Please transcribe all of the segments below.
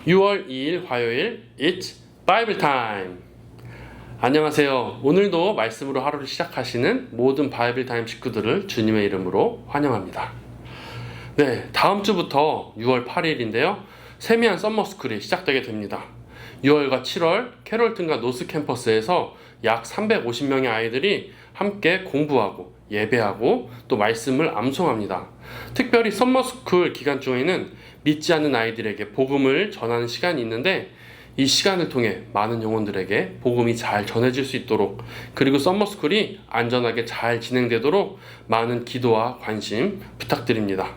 6월 2일 화요일 It's Bible Time. 안녕하세요. 오늘도 말씀으로 하루를 시작하시는 모든 바이블 타임 식구들을 주님의 이름으로 환영합니다. 네, 다음 주부터 6월 8일인데요. 세미한 썸머스쿨이 시작되게 됩니다. 6월과 7월 캐롤튼과 노스 캠퍼스에서 약 350명의 아이들이 함께 공부하고 예배하고 또 말씀을 암송합니다. 특별히 썸머스쿨 기간 중에는 믿지 않는 아이들에게 복음을 전하는 시간이 있는데 이 시간을 통해 많은 영혼들에게 복음이 잘 전해질 수 있도록, 그리고 썸머스쿨이 안전하게 잘 진행되도록 많은 기도와 관심 부탁드립니다.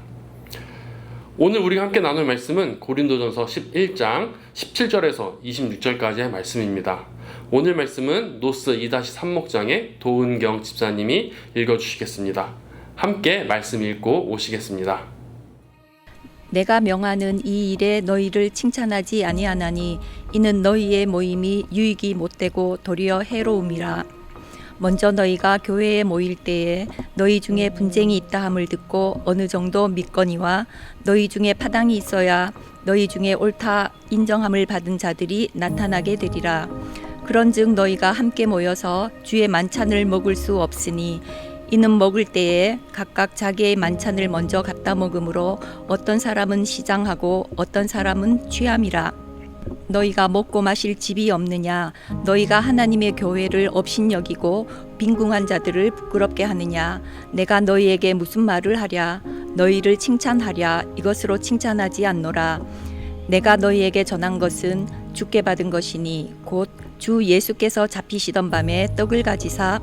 오늘 우리가 함께 나눌 말씀은 고린도전서 11장 17절에서 26절까지의 말씀입니다. 오늘 말씀은 노스 2-3목장의 도은경 집사님이 읽어주시겠습니다. 함께 말씀 읽고 오시겠습니다. 내가 명하는 이 일에 너희를 칭찬하지 아니하나니 이는 너희의 모임이 유익이 못되고 도리어 해로움이라. 먼저 너희가 교회에 모일 때에 너희 중에 분쟁이 있다 함을 듣고 어느 정도 믿거니와 너희 중에 파당이 있어야 너희 중에 옳다 인정함을 받은 자들이 나타나게 되리라. 그런즉 너희가 함께 모여서 주의 만찬을 먹을 수 없으니 이는 먹을 때에 각각 자기의 만찬을 먼저 갖다 먹으므로 어떤 사람은 시장하고 어떤 사람은 취함이라. 너희가 먹고 마실 집이 없느냐? 너희가 하나님의 교회를 업신여기고 빈궁한 자들을 부끄럽게 하느냐? 내가 너희에게 무슨 말을 하랴? 너희를 칭찬하랴? 이것으로 칭찬하지 않노라. 내가 너희에게 전한 것은 주께 받은 것이니 곧 주 예수께서 잡히시던 밤에 떡을 가지사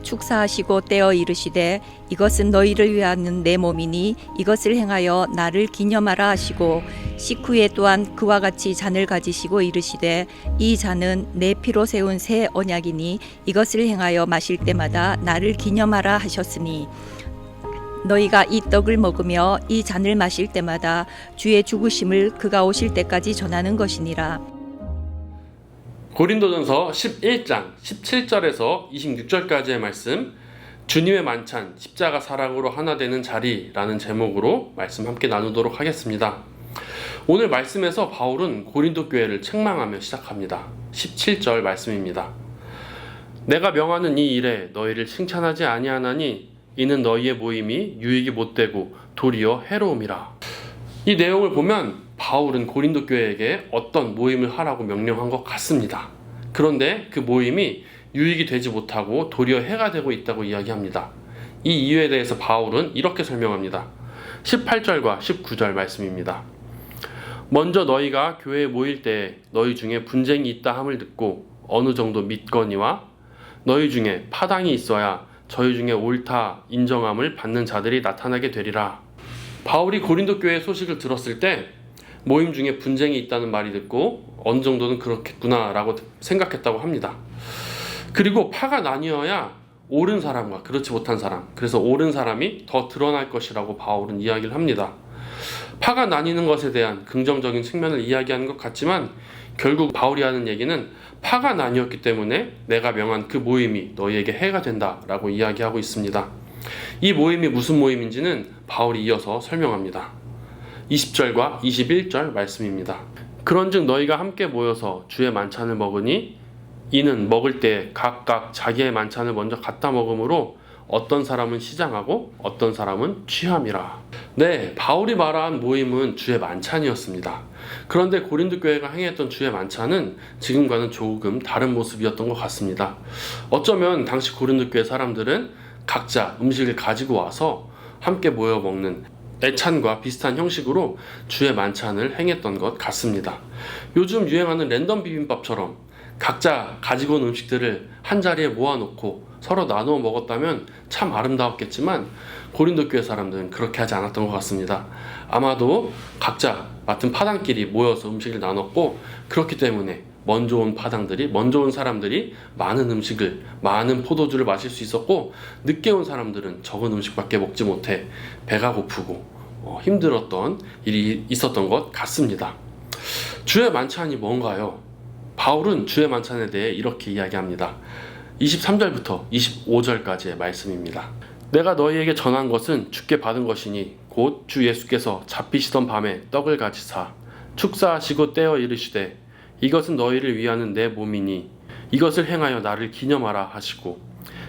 축사하시고 떼어 이르시되 이것은 너희를 위하는 내 몸이니 이것을 행하여 나를 기념하라 하시고 식후에 또한 그와 같이 잔을 가지시고 이르시되 이 잔은 내 피로 세운 새 언약이니 이것을 행하여 마실 때마다 나를 기념하라 하셨으니 너희가 이 떡을 먹으며 이 잔을 마실 때마다 주의 죽으심을 그가 오실 때까지 전하는 것이니라. 고린도전서 11장 17절에서 26절까지의 말씀, 주님의 만찬 십자가 사랑으로 하나 되는 자리라는 제목으로 말씀 함께 나누도록 하겠습니다. 오늘 말씀에서 바울은 고린도 교회를 책망하며 시작합니다. 17절 말씀입니다. 내가 명하는 이 일에 너희를 칭찬하지 아니하나니 이는 너희의 모임이 유익이 못되고 도리어 해로움이라. 이 내용을 보면 바울은 고린도 교회에게 어떤 모임을 하라고 명령한 것 같습니다. 그런데 그 모임이 유익이 되지 못하고 도리어 해가 되고 있다고 이야기합니다. 이 이유에 대해서 바울은 이렇게 설명합니다. 18절과 19절 말씀입니다. 먼저 너희가 교회에 모일 때 너희 중에 분쟁이 있다 함을 듣고 어느 정도 믿거니와 너희 중에 파당이 있어야 저희 중에 옳다 인정함을 받는 자들이 나타나게 되리라. 바울이 고린도 교회 소식을 들었을 때 모임 중에 분쟁이 있다는 말이 듣고 어느 정도는 그렇겠구나 라고 생각했다고 합니다. 그리고 파가 나뉘어야 옳은 사람과 그렇지 못한 사람, 그래서 옳은 사람이 더 드러날 것이라고 바울은 이야기를 합니다. 파가 나뉘는 것에 대한 긍정적인 측면을 이야기하는 것 같지만 결국 바울이 하는 얘기는 파가 나뉘었기 때문에 내가 명한 그 모임이 너희에게 해가 된다라고 이야기하고 있습니다. 이 모임이 무슨 모임인지는 바울이 이어서 설명합니다. 20절과 21절 말씀입니다. 그런즉 너희가 함께 모여서 주의 만찬을 먹으니 이는 먹을 때 각각 자기의 만찬을 먼저 갖다 먹으므로 어떤 사람은 시장하고 어떤 사람은 취함이라. 네, 바울이 말한 모임은 주의 만찬이었습니다. 그런데 고린도 교회가 행했던 주의 만찬은 지금과는 조금 다른 모습이었던 것 같습니다. 어쩌면 당시 고린도 교회 사람들은 각자 음식을 가지고 와서 함께 모여 먹는 애찬과 비슷한 형식으로 주의 만찬을 행했던 것 같습니다. 요즘 유행하는 랜덤 비빔밥처럼 각자 가지고 온 음식들을 한 자리에 모아놓고 서로 나누어 먹었다면 참 아름다웠겠지만 고린도 교회 사람들은 그렇게 하지 않았던 것 같습니다. 아마도 각자 맡은 파당끼리 모여서 음식을 나눴고, 그렇기 때문에 먼저 온 사람들이 많은 음식을, 많은 포도주를 마실 수 있었고, 늦게 온 사람들은 적은 음식밖에 먹지 못해 배가 고프고 힘들었던 일이 있었던 것 같습니다. 주의 만찬이 뭔가요? 바울은 주의 만찬에 대해 이렇게 이야기합니다. 23절부터 25절까지의 말씀입니다. 내가 너희에게 전한 것은 주께 받은 것이니 곧 주 예수께서 잡히시던 밤에 떡을 가지사 축사하시고 떼어 이르시되 이것은 너희를 위하는 내 몸이니 이것을 행하여 나를 기념하라 하시고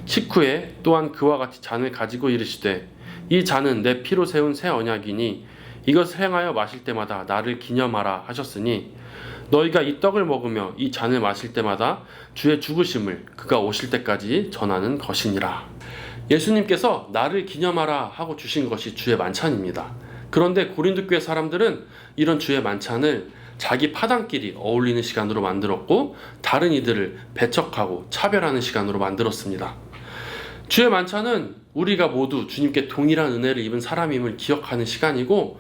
식후에 또한 그와 같이 잔을 가지고 이르시되 이 잔은 내 피로 세운 새 언약이니 이것을 행하여 마실 때마다 나를 기념하라 하셨으니 너희가 이 떡을 먹으며 이 잔을 마실 때마다 주의 죽으심을 그가 오실 때까지 전하는 것이니라. 예수님께서 나를 기념하라 하고 주신 것이 주의 만찬입니다. 그런데 고린도 교회 사람들은 이런 주의 만찬을 자기 파당끼리 어울리는 시간으로 만들었고 다른 이들을 배척하고 차별하는 시간으로 만들었습니다. 주의 만찬은 우리가 모두 주님께 동일한 은혜를 입은 사람임을 기억하는 시간이고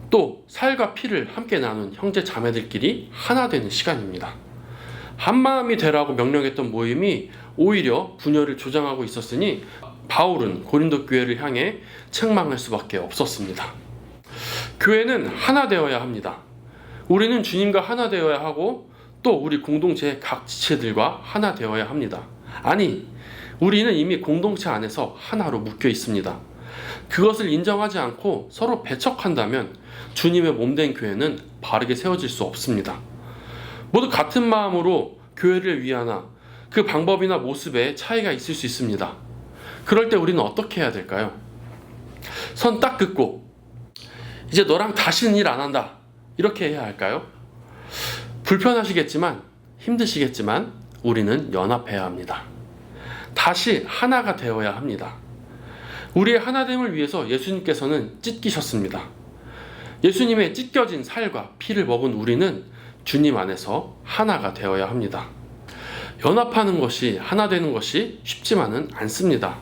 또 살과 피를 함께 나눈 형제 자매들끼리 하나 되는 시간입니다. 한마음이 되라고 명령했던 모임이 오히려 분열을 조장하고 있었으니 바울은 고린도 교회를 향해 책망할 수밖에 없었습니다. 교회는 하나 되어야 합니다. 우리는 주님과 하나 되어야 하고 또 우리 공동체의 각 지체들과 하나 되어야 합니다. 아니, 우리는 이미 공동체 안에서 하나로 묶여 있습니다. 그것을 인정하지 않고 서로 배척한다면 주님의 몸된 교회는 바르게 세워질 수 없습니다. 모두 같은 마음으로 교회를 위하나 그 방법이나 모습에 차이가 있을 수 있습니다. 그럴 때 우리는 어떻게 해야 될까요? 선 딱 긋고 이제 너랑 다시는 일 안 한다 이렇게 해야 할까요? 불편하시겠지만 힘드시겠지만 우리는 연합해야 합니다. 다시 하나가 되어야 합니다. 우리의 하나됨을 위해서 예수님께서는 찢기셨습니다. 예수님의 찢겨진 살과 피를 먹은 우리는 주님 안에서 하나가 되어야 합니다. 연합하는 것이 하나 되는 것이 쉽지만은 않습니다.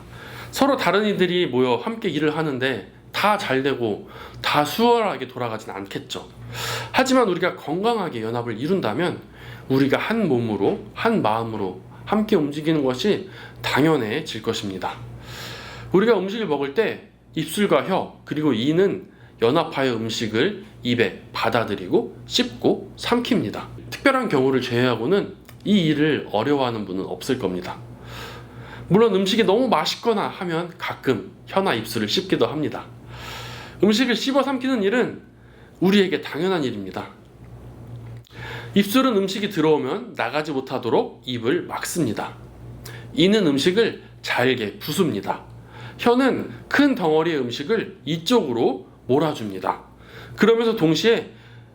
서로 다른 이들이 모여 함께 일을 하는데 다 잘되고 다 수월하게 돌아가진 않겠죠. 하지만 우리가 건강하게 연합을 이룬다면 우리가 한 몸으로 한 마음으로 함께 움직이는 것이 당연해질 것입니다. 우리가 음식을 먹을 때 입술과 혀 그리고 이는 연합하여 음식을 입에 받아들이고 씹고 삼킵니다. 특별한 경우를 제외하고는 이 일을 어려워하는 분은 없을 겁니다. 물론 음식이 너무 맛있거나 하면 가끔 혀나 입술을 씹기도 합니다. 음식을 씹어 삼키는 일은 우리에게 당연한 일입니다. 입술은 음식이 들어오면 나가지 못하도록 입을 막습니다. 이는 음식을 잘게 부숩니다. 혀는 큰 덩어리의 음식을 이쪽으로 몰아줍니다. 그러면서 동시에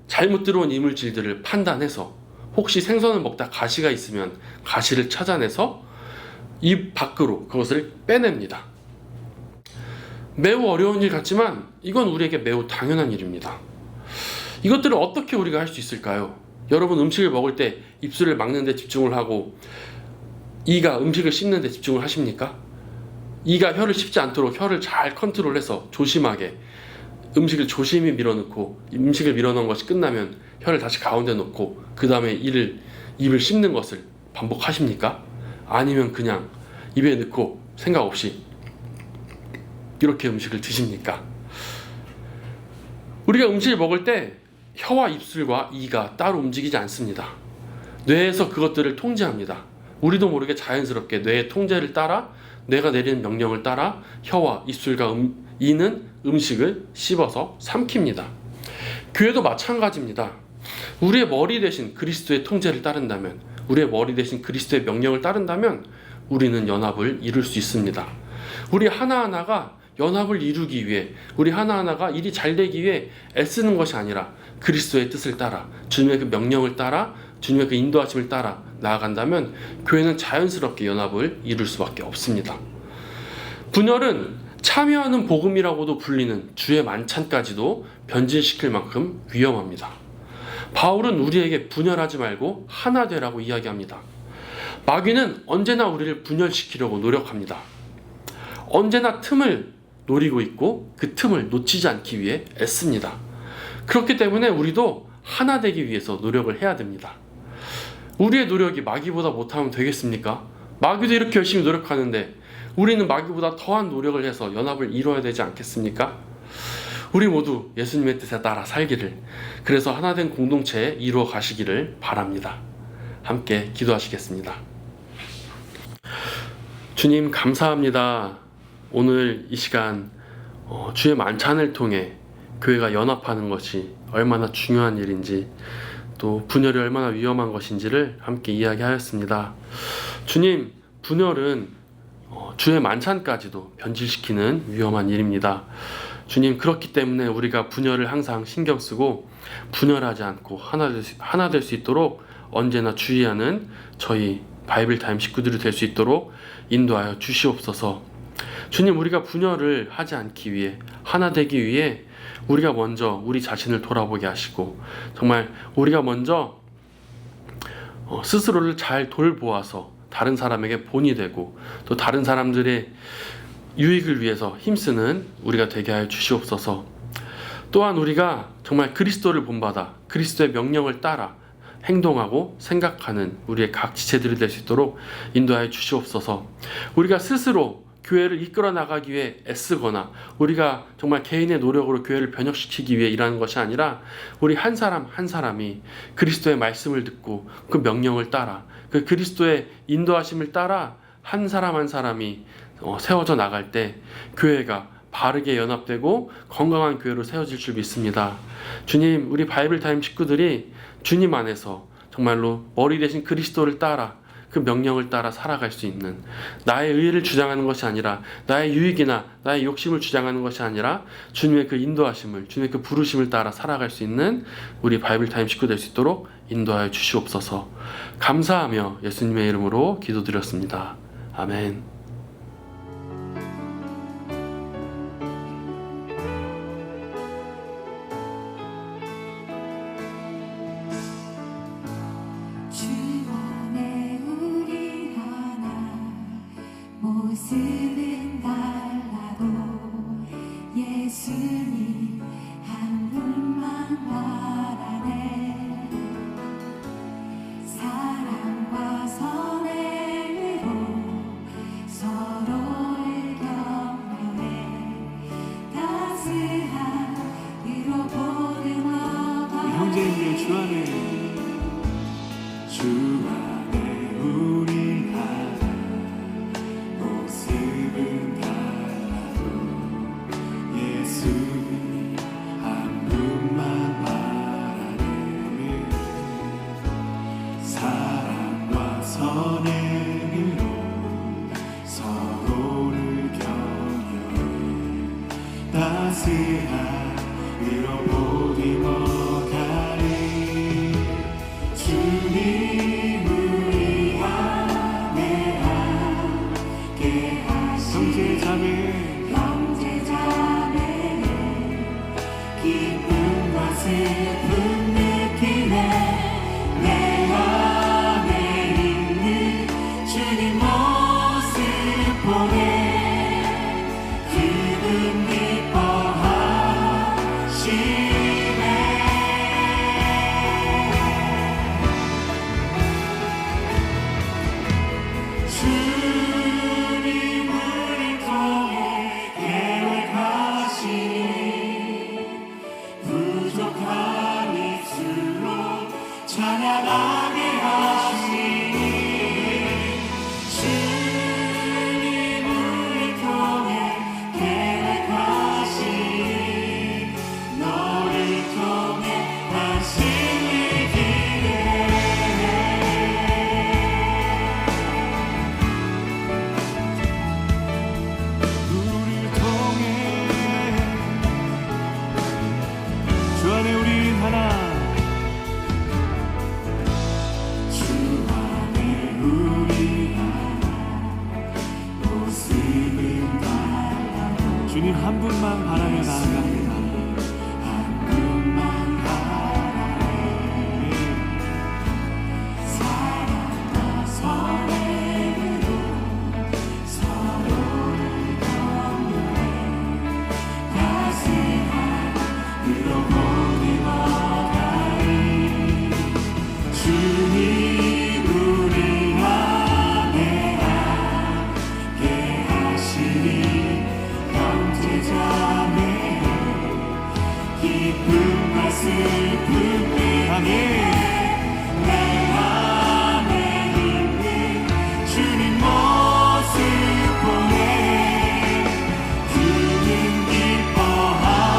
잘못 들어온 이물질들을 판단해서 혹시 생선을 먹다 가시가 있으면 가시를 찾아내서 입 밖으로 그것을 빼냅니다. 매우 어려운 일 같지만 이건 우리에게 매우 당연한 일입니다. 이것들을 어떻게 우리가 할 수 있을까요? 여러분 음식을 먹을 때 입술을 막는 데 집중을 하고 이가 음식을 씹는 데 집중을 하십니까? 이가 혀를 씹지 않도록 혀를 잘 컨트롤해서 조심하게 음식을 조심히 밀어넣고 음식을 밀어넣은 것이 끝나면 혀를 다시 가운데 놓고 그 다음에 입을 씹는 것을 반복하십니까? 아니면 그냥 입에 넣고 생각 없이 이렇게 음식을 드십니까? 우리가 음식을 먹을 때 혀와 입술과 이가 따로 움직이지 않습니다. 뇌에서 그것들을 통제합니다. 우리도 모르게 자연스럽게 뇌의 통제를 따라 뇌가 내리는 명령을 따라 혀와 입술과 이는 음식을 씹어서 삼킵니다. 교회도 마찬가지입니다. 우리의 머리 대신 그리스도의 통제를 따른다면 우리의 머리 대신 그리스도의 명령을 따른다면 우리는 연합을 이룰 수 있습니다. 우리 하나하나가 연합을 이루기 위해 우리 하나하나가 일이 잘 되기 위해 애쓰는 것이 아니라 그리스도의 뜻을 따라 주님의 그 명령을 따라 주님의 그 인도하심을 따라 나아간다면 교회는 자연스럽게 연합을 이룰 수밖에 없습니다. 분열은 참여하는 복음이라고도 불리는 주의 만찬까지도 변질시킬 만큼 위험합니다. 바울은 우리에게 분열하지 말고 하나 되라고 이야기합니다. 마귀는 언제나 우리를 분열시키려고 노력합니다. 언제나 틈을 노리고 있고 그 틈을 놓치지 않기 위해 애씁니다. 그렇기 때문에 우리도 하나 되기 위해서 노력을 해야 됩니다. 우리의 노력이 마귀보다 못하면 되겠습니까? 마귀도 이렇게 열심히 노력하는데 우리는 마귀보다 더한 노력을 해서 연합을 이루어야 되지 않겠습니까? 우리 모두 예수님의 뜻에 따라 살기를, 그래서 하나된 공동체에 이루어 가시기를 바랍니다. 함께 기도하시겠습니다. 주님 감사합니다. 오늘 이 시간 주의 만찬을 통해 교회가 연합하는 것이 얼마나 중요한 일인지, 또 분열이 얼마나 위험한 것인지를 함께 이야기하였습니다. 주님, 분열은 주의 만찬까지도 변질시키는 위험한 일입니다. 주님, 그렇기 때문에 우리가 분열을 항상 신경 쓰고 분열하지 않고 하나 될 수 있도록 언제나 주의하는 저희 바이블타임 식구들이 될 수 있도록 인도하여 주시옵소서. 주님, 우리가 분열을 하지 않기 위해, 하나 되기 위해 우리가 먼저 우리 자신을 돌아보게 하시고, 정말 우리가 먼저 스스로를 잘 돌보아서 다른 사람에게 본이 되고, 또 다른 사람들의 유익을 위해서 힘쓰는 우리가 되게 하여 주시옵소서. 또한 우리가 정말 그리스도를 본받아 그리스도의 명령을 따라 행동하고 생각하는 우리의 각 지체들이 될 수 있도록 인도하여 주시옵소서. 우리가 스스로 교회를 이끌어 나가기 위해 애쓰거나 우리가 정말 개인의 노력으로 교회를 변혁시키기 위해 일하는 것이 아니라, 우리 한 사람 한 사람이 그리스도의 말씀을 듣고 그 명령을 따라, 그 그리스도의 인도하심을 따라 한 사람 한 사람이 세워져 나갈 때 교회가 바르게 연합되고 건강한 교회로 세워질 줄 믿습니다. 주님, 우리 바이블타임 식구들이 주님 안에서 정말로 머리 대신 그리스도를 따라 그 명령을 따라 살아갈 수 있는, 나의 의의를 주장하는 것이 아니라, 나의 유익이나 나의 욕심을 주장하는 것이 아니라 주님의 그 인도하심을, 주님의 그 부르심을 따라 살아갈 수 있는 우리 바이블타임 식구 될 수 있도록 인도하여 주시옵소서. 감사하며 예수님의 이름으로 기도드렸습니다. 아멘. 모습은 달라도 예수님 한 분만 바라네. 사랑과 선행으로 서로를 격려해 따스한 위로 보듬어가네. 형제님들 주 안에 우리 하나, 모습은 달라도 예수님 한 분만 바라네. 사랑과 선행으로 서로를 격려해 따스한 위로 보듬어 가리. 주님 우리 안에 함께 하시니 형제자매의 기쁨과 슬픔 느끼네. 내 안에 있는 주님 모습 보네. 그분 기뻐하시네. 주님 우리 통해 계획하시니 부족한 입술로 찬양하게 하시니. 주님 우리 통해 계획하시니 너를 통해 당신을 기대해. 우리를 통해 주 안에 우리 하나. 주 안에 우리 하나, 모습은 달라도 주님 한 분만 바라며 나아갑니다. 한 분만 바라네. 사랑과 선행으로 서로를 격려해 따스한 위로 보듬어 가리. 주님 우리 안에 함께 하시니 형제자매의 기쁨과 슬픔 아멘. 내 안에 있는 주님 모습 보네. 그분 기뻐하시네.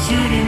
주님